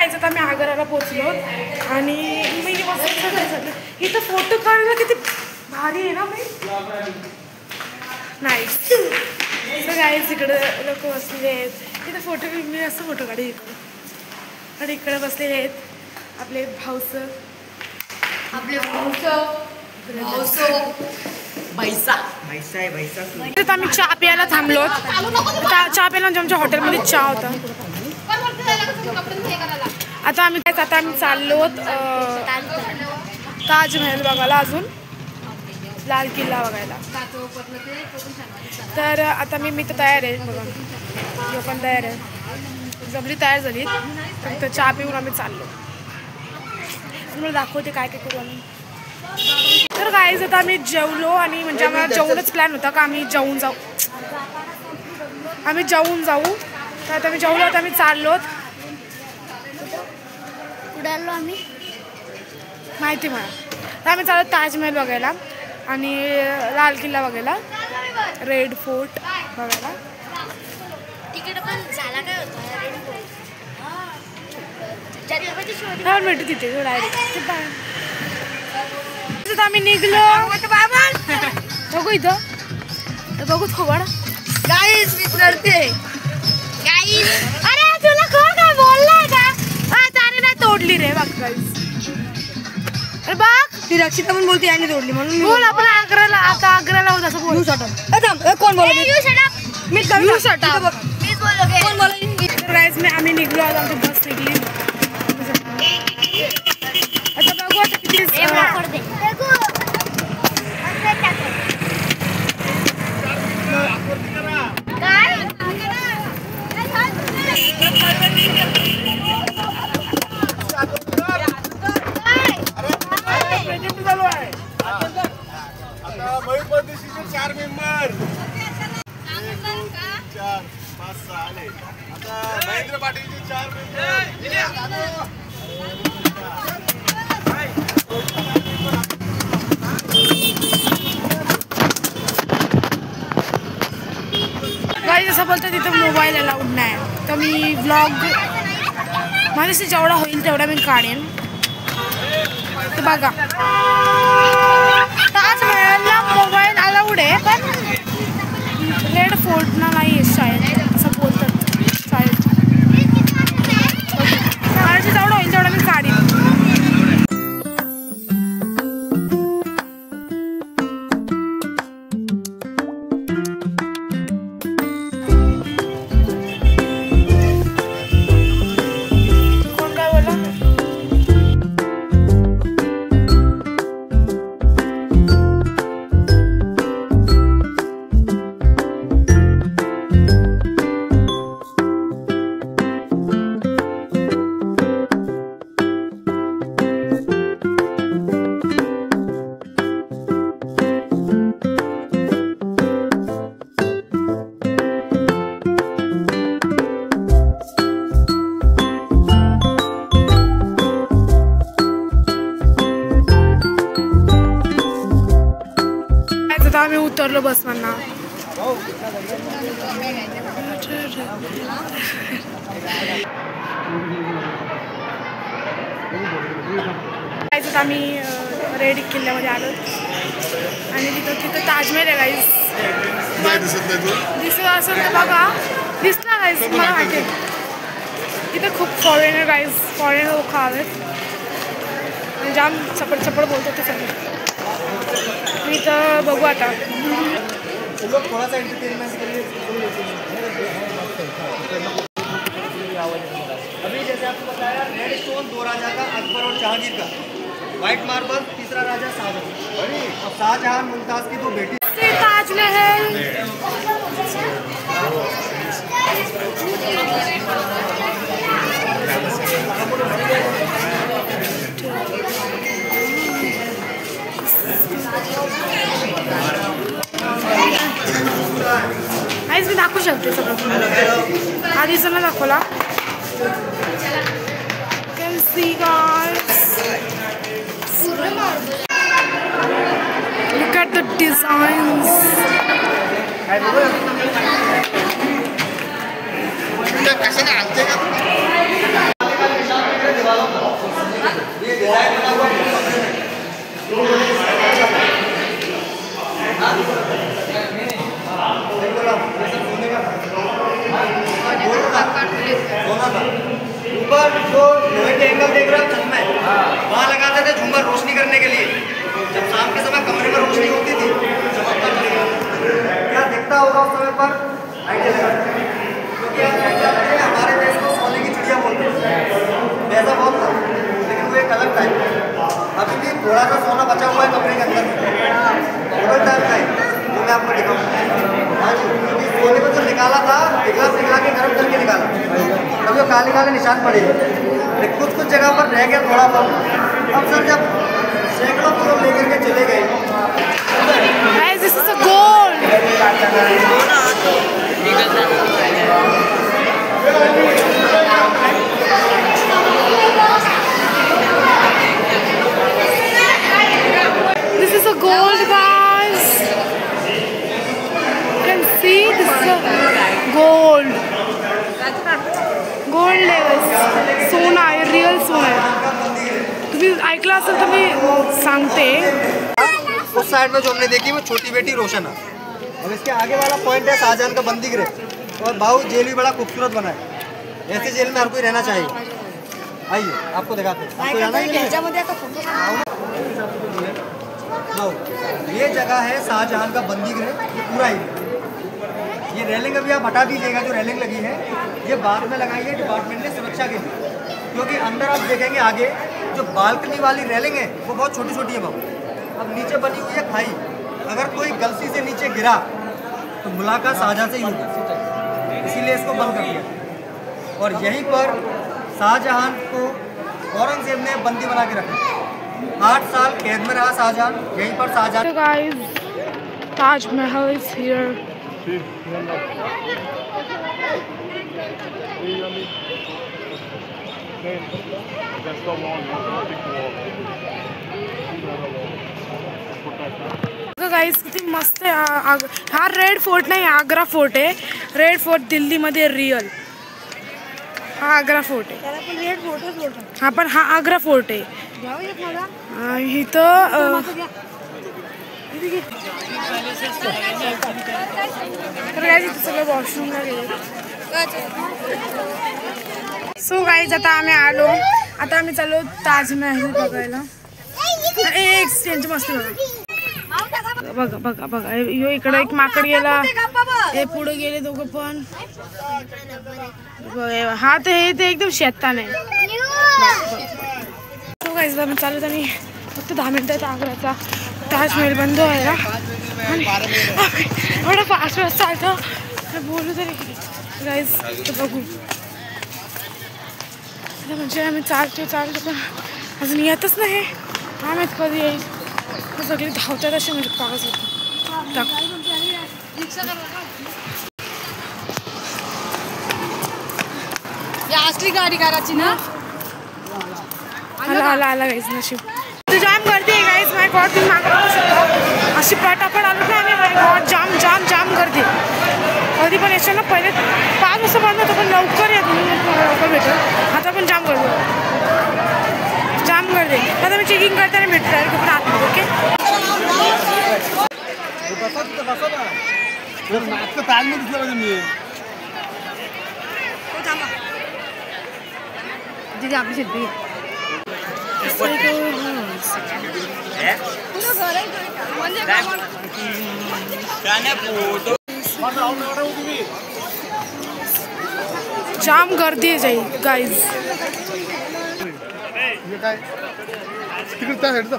आता मी आग्र्याला पोचलो आणि मी इथं फोटो काढायला किती भारी आहे ना. मी नाही गाईज इकडे लोक बसलेले आहेत. इथं फोटो मी असं फोटो काढे इकडे आणि इकडे बसलेले आहेत आपले भाऊस आम्ही चहा प्यायला थांबलो. चहा प्यायला आमच्या हॉटेलमध्ये चहा होता. आता आम्ही चाललो ताजमहल बघायला, अजून लाल किल्ला बघायला. तर आता मी तर तयार आहे बघा. मी पण तयार आहे. जबरी तयार झाली. तर चहा पिऊन आम्ही चाललो. तुम्हाला दाखवते काय काय करू आम्ही. तर गाईज आता आम्ही जेवलो आणि म्हणजे आम्हाला जेवणच प्लॅन होता का आम्ही जेवून जाऊ. तर आता आम्ही जेवलो. आता आम्ही चाललो. कुठे आलो आम्ही माहिती मला. तर आम्ही चाललो ताजमहल बघायला आणि लाल किल्ला बघायला, रेड फोर्ट बघायला. तिकीट पण झाला काय होता रेड फोर्ट भेटू तिथे डायरेक्ट. आम्ही निघलो. बघू इथं तर बघू थोबड. गाईस मी करते गाईस. अरे तुला कोण काय बोललाय का? त्याने नाही तोडली रे बघ गाईस. अरे बघ ती रक्षिता पण बोलते याने तोडली म्हणून बोल. आपण आग्र्याला होत असं बोल. कोण बोल मीच बोललो. कोण बोल. गाईस आम्ही निघलो. आज आमची बस निघली. आता बघू आता किती चार मेंबर 1 2 3 4 5 6 आले. आता महेंद्र पाटीलचे 4 मेंबर. गाईज असं बोलतं तिथं मोबाईल अलाउड नाही. तर मी व्लॉग माझ्याशी जेवढा होईल तेवढा मी काढेन. तर बघा ताजमहलला मोबाईल अलाउड आहे पण रेड फोर्टला नाही आहे शाळेत असं बोलतात. शाळेत माझ्याशी जेवढा होईल तेवढा मी काढेन. आम्ही उतरलो बसमधनं. आम्ही रेड किल्ल्यामध्ये आलो आणि तिथं ताजमहल आहे गाईस. दिसत असेल तर बघा. दिसला गाईस मला माहिती. तिथं खूप फॉरेनर लोक आलेत. जाम चपड बोलतो ते सगळे. मी तर बघू आता. थोडासा एंटरटेनमेंट के लिए अभी जैसे आपको बताया रेड स्टोन 2 राजा का, अकबर और जहांगीर का. व्हाइट मार्बल 3रा राजा शाहजहां. और शाहजहां मुमताज की 2 बेटी. ताजमहल आईज मी दाखवू शकते सगळं. आधी सगळं दाखवला. Can see guys. Look at the designs. पर जो लोहे के एंगल देख रहे हो छत में, वहाँ लगाते थे झूमर रोशनी करने के लिए। जब शाम के समय कमरे में रोशनी होती थी, चमकता चलेगा। क्या दिखता होगा उस समय पर? आइडिया लगा, क्योंकि आप जानते हैं हमारे देश को सोने की चिड़िया बोलते हैं। पैसा बहुत था, लेकिन वो एक अलग टाइप है। अभी भी थोड़ा सा सोना बचा हुआ है कमरे के अंदर, अलग टाइप का है, वो मैं आपको दिखाऊंगा। हाँ जी, क्योंकि सोने को जो निकाला था, पिघला के गर्म करके निकाला, तब जो काले काले निशान पड़े। लेकिन कुछ कुछ जगह पर रह गया थोड़ा बहुत। अब सर जब सैकड़ों किलो लेकर के चले गए, This is a gold. This is a gold, guys. You can see this is a gold. Gold levels. सोना आहे, रिअल सोना आहे. तुम्ही ऐकलं असेल तर मी सांगते. उस साइड में जो हमने देखी वो छोटी बेटी रोशन है, और इसके आगे वाला पॉइंट है शाहजहां का बंदी गृह। और बाहु जेल भी बड़ा खूबसूरत बना है। ऐसे जेल में हर कोई रहना चाहिए। आइए आपको दिखाते हैं। आपको जाना है? ये जगह है शाहजहां का बंदी गृह, पूरा ही। ये रेलिंग अभी आप हटा दीजिएगा, जो रेलिंग लगी है ये बाद में लगाई है डिपार्टमेंट ने सुरक्षा के लिए, क्योंकि अंदर आप देखेंगे आगे जो बालकनी वाली रेलिंग है वो बहुत छोटी छोटी है बाबू। अब नीचे बनी हुई है खाई, अगर कोई गलती से नीचे गिरा तो मुलाकात शाहजहां से ही होगी, इसीलिए इसको बंद कर दिया। और यहीं पर शाहजहां को औरंगजेब ने बंदी बना के रखा। 8 साल कैद में रहा शाहजहां, यहीं पर Shahjahan. So guys, Taj Mahal is here. Guys किती मस्त आहे हा रेड फोर्ट नाही, आग्रा फोर्ट आहे. रेड फोर्ट दिल्लीमध्ये रिअल हा आग्रा फोर्ट आहे. हा पण हा आग्रा फोर्ट आहे. इथं सगळं वॉशरूमला गेले. सो गाईज आता आम्ही आलो, आता आम्ही चाललो ताजमहल बघायला. एक त्यांची मस्ती बघा बघा बघा यो इकडे एक माकड गेला, हे पुढे गेले दोघं पण. हा ते एकदम शेतान आहे. सो गाईज आम्ही चाललो आणि फक्त 10 मिनिटात आग्र्याचा ताजमहल बंद व्हायला. एवढा फास्ट फास्ट चालतं बोलू तरी गाईज बघू. म्हणजे आम्ही चालतो पण अजून येतच नाही. आम्ही कधी येईल सगळी धावतात असे म्हणजे कागज होतं. असली गाडी करायची ना. आला गाईज नशीब. तू जाम गर्दी आहे गाईज. माय गॉड तुम्ही मागं बघू शकता अशी पटापट आलो ना आम्ही. माय गॉड जाम जाम जाम गर्दी. कधी पण याच्या ना पहिले 5 वाजता बंद होतं, पण लवकर येत लवकर भेटेल. आता पण जाम गर्दी आता मी चेकिंग करताना भेटतो पण आतमध्ये. ओके दीदी आपली शिल्पी जाम गर्दी आहे जाईल गाईज. तिकडे त्या साईडचा